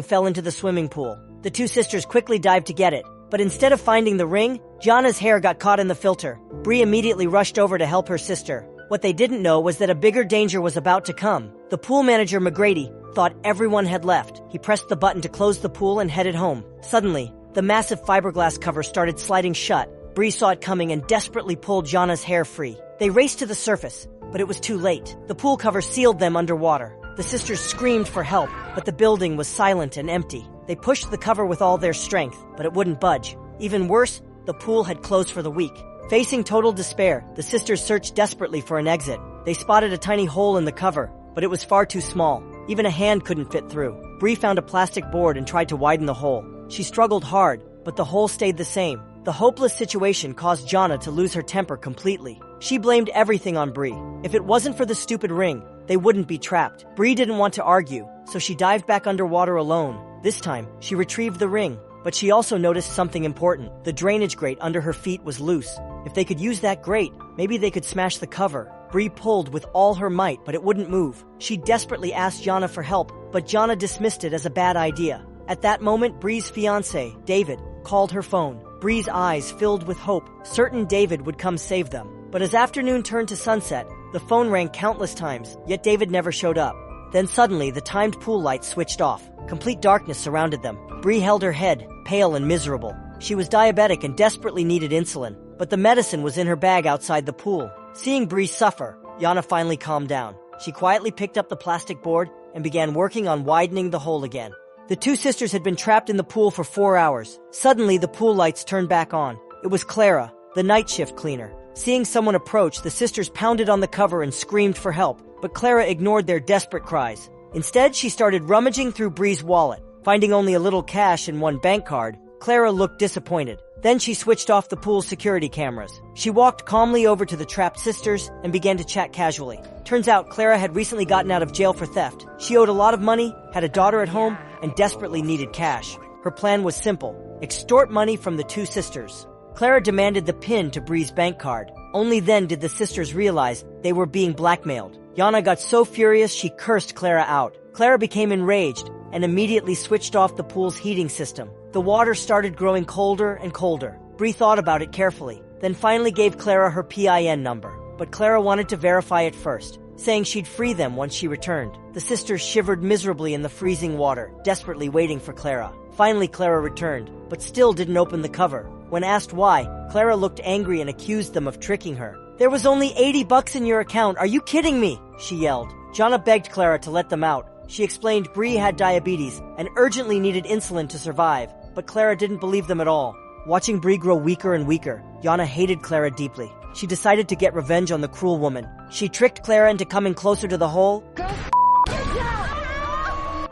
fell into the swimming pool. The two sisters quickly dived to get it, but instead of finding the ring, Jana's hair got caught in the filter. Bree immediately rushed over to help her sister. What they didn't know was that a bigger danger was about to come. The pool manager, McGrady, thought everyone had left. He pressed the button to close the pool and headed home. Suddenly, the massive fiberglass cover started sliding shut. Bree saw it coming and desperately pulled Jana's hair free. They raced to the surface, but it was too late. The pool cover sealed them underwater. The sisters screamed for help, but the building was silent and empty. They pushed the cover with all their strength, but it wouldn't budge. Even worse, the pool had closed for the week. Facing total despair, the sisters searched desperately for an exit. They spotted a tiny hole in the cover, but it was far too small. Even a hand couldn't fit through. Bree found a plastic board and tried to widen the hole. She struggled hard, but the hole stayed the same. The hopeless situation caused Jana to lose her temper completely. She blamed everything on Bree. If it wasn't for the stupid ring, they wouldn't be trapped. Bree didn't want to argue, so she dived back underwater alone. This time, she retrieved the ring, but she also noticed something important. The drainage grate under her feet was loose. If they could use that grate, maybe they could smash the cover. Bree pulled with all her might, but it wouldn't move. She desperately asked Jana for help, but Jana dismissed it as a bad idea. At that moment, Bree's fiancé, David, called her phone. Bree's eyes filled with hope, certain David would come save them. But as afternoon turned to sunset, the phone rang countless times, yet David never showed up. Then suddenly, the timed pool lights switched off. Complete darkness surrounded them. Bree held her head, pale and miserable. She was diabetic and desperately needed insulin, but the medicine was in her bag outside the pool. Seeing Bree suffer, Jana finally calmed down. She quietly picked up the plastic board and began working on widening the hole again. The two sisters had been trapped in the pool for 4 hours. Suddenly, the pool lights turned back on. It was Clara, the night shift cleaner. Seeing someone approach, the sisters pounded on the cover and screamed for help, but Clara ignored their desperate cries. Instead, she started rummaging through Bree's wallet. Finding only a little cash and one bank card, Clara looked disappointed. Then she switched off the pool's security cameras. She walked calmly over to the trapped sisters and began to chat casually. Turns out Clara had recently gotten out of jail for theft. She owed a lot of money, had a daughter at home, and desperately needed cash. Her plan was simple: extort money from the two sisters. Clara demanded the PIN to Bree's bank card. Only then did the sisters realize they were being blackmailed. Jana got so furious she cursed Clara out. Clara became enraged and immediately switched off the pool's heating system. The water started growing colder and colder. Bree thought about it carefully, then finally gave Clara her PIN number. But Clara wanted to verify it first, saying she'd free them once she returned. The sisters shivered miserably in the freezing water, desperately waiting for Clara. Finally, Clara returned, but still didn't open the cover. When asked why, Clara looked angry and accused them of tricking her. "There was only $80 in your account, are you kidding me?" she yelled. Jana begged Clara to let them out. She explained Bree had diabetes and urgently needed insulin to survive, but Clara didn't believe them at all. Watching Bree grow weaker and weaker, Jana hated Clara deeply. She decided to get revenge on the cruel woman. She tricked Clara into coming closer to the hole.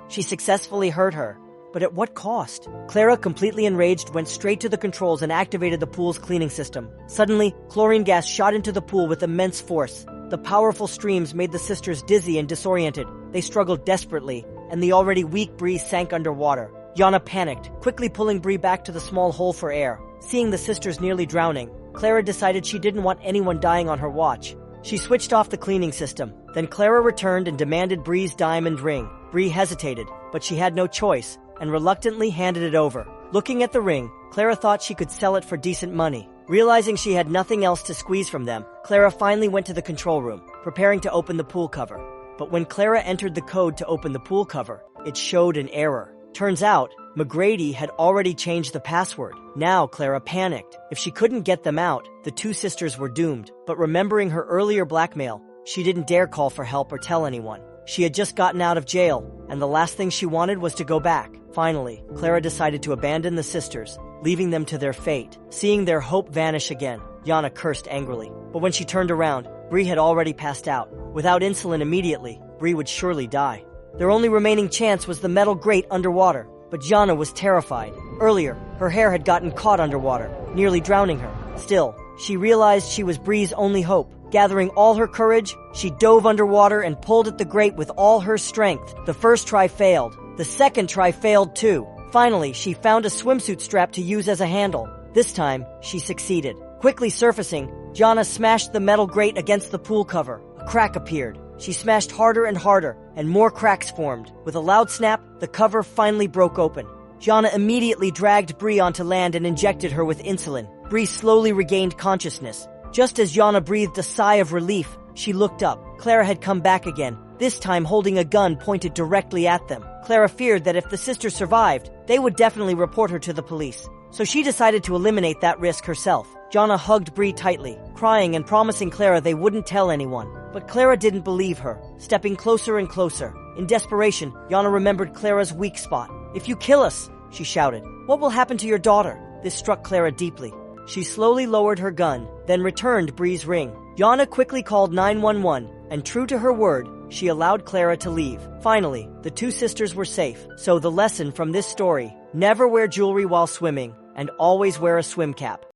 She successfully hurt her. But at what cost? Clara, completely enraged, went straight to the controls and activated the pool's cleaning system. Suddenly, chlorine gas shot into the pool with immense force. The powerful streams made the sisters dizzy and disoriented. They struggled desperately, and the already weak Bree sank underwater. Jana panicked, quickly pulling Bree back to the small hole for air. Seeing the sisters nearly drowning, Clara decided she didn't want anyone dying on her watch. She switched off the cleaning system. Then Clara returned and demanded Bree's diamond ring. Bree hesitated, but she had no choice, and reluctantly handed it over. Looking at the ring, Clara thought she could sell it for decent money. Realizing she had nothing else to squeeze from them, Clara finally went to the control room, preparing to open the pool cover. But when Clara entered the code to open the pool cover, it showed an error. Turns out, McGrady had already changed the password. Now Clara panicked. If she couldn't get them out, the two sisters were doomed. But remembering her earlier blackmail, she didn't dare call for help or tell anyone. She had just gotten out of jail, and the last thing she wanted was to go back. Finally, Clara decided to abandon the sisters, leaving them to their fate. Seeing their hope vanish again, Jana cursed angrily. But when she turned around, Bree had already passed out. Without insulin immediately, Bree would surely die. Their only remaining chance was the metal grate underwater, but Jana was terrified. Earlier, her hair had gotten caught underwater, nearly drowning her. Still, she realized she was Bree's only hope. Gathering all her courage, she dove underwater and pulled at the grate with all her strength. The first try failed. The second try failed too. Finally, she found a swimsuit strap to use as a handle. This time, she succeeded. Quickly surfacing, Jana smashed the metal grate against the pool cover. A crack appeared. She smashed harder and harder, and more cracks formed. With a loud snap, the cover finally broke open. Gianna immediately dragged Bree onto land and injected her with insulin. Bree slowly regained consciousness. Just as Gianna breathed a sigh of relief, she looked up. Clara had come back again, this time holding a gun pointed directly at them. Clara feared that if the sisters survived, they would definitely report her to the police. So she decided to eliminate that risk herself. Gianna hugged Bree tightly, crying and promising Clara they wouldn't tell anyone. But Clara didn't believe her, stepping closer and closer. In desperation, Gianna remembered Clara's weak spot. "If you kill us," she shouted, "what will happen to your daughter?" This struck Clara deeply. She slowly lowered her gun, then returned Bree's ring. Gianna quickly called 911, and true to her word, she allowed Clara to leave. Finally, the two sisters were safe. So the lesson from this story: never wear jewelry while swimming, and always wear a swim cap.